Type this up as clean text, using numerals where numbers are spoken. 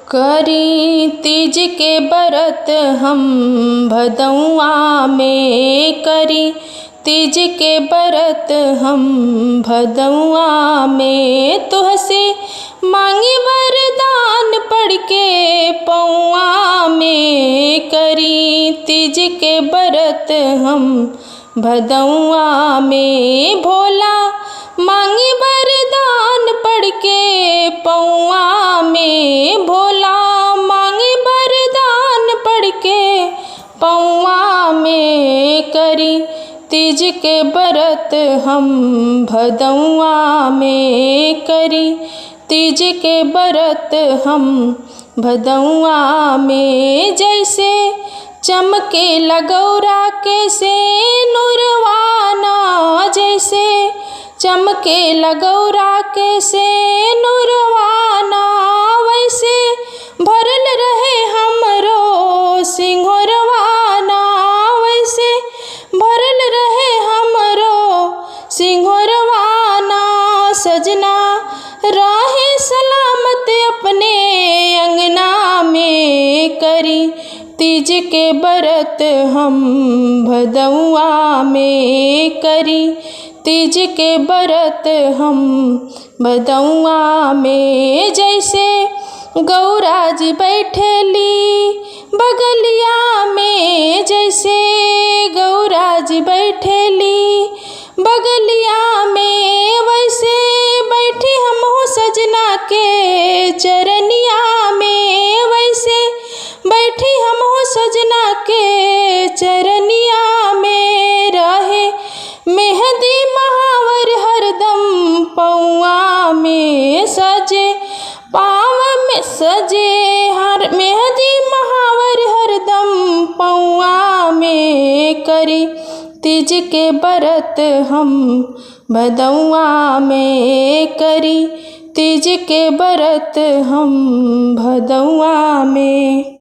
करी तीज के बरत हम भदौआ में, करी तीज के बरत हम भदौआ में। तुहसे मांगी वरदान पढ़ के पौआ में, करी तीज के बरत हम भदौआ में। भोला मांगी वरदान पढ़ के पौआ में, भोला मांगी वरदान पढ़ के पौआ में। करी तीज के बरत हम भदौआ में, करी तीज के बरत हम भदौआ में। जैसे चमके लगौरा के से नुरवाना, जैसे चमके लगौरा के से नुरवाना, वैसे भरल रहे हमरो सिंहोरवाना, वैसे भरल रहे हमरो सिंहोरवाना। सजना राहे सलामत अपने अंगना में, करी तीज के बरत हम भदौआ में, करी तीज के बरत हम भदौआ में। जैसे गौरा जी बैठेली बगलिया में, जैसे गौरा जी बैठेली बगलिया में, वैसे बैठी हमहु सजना के चरनिया में, वैसे बैठी हमहु सजना के चरनिया में। रहे मेहंदी महावर हरदम पौआ में, सजे पाँव में सजे हर मेहंदी महावर हरदम पौआ में। करी तीज के बरत हम भदौआ में, करी तीज के बरत हम भदौआ में।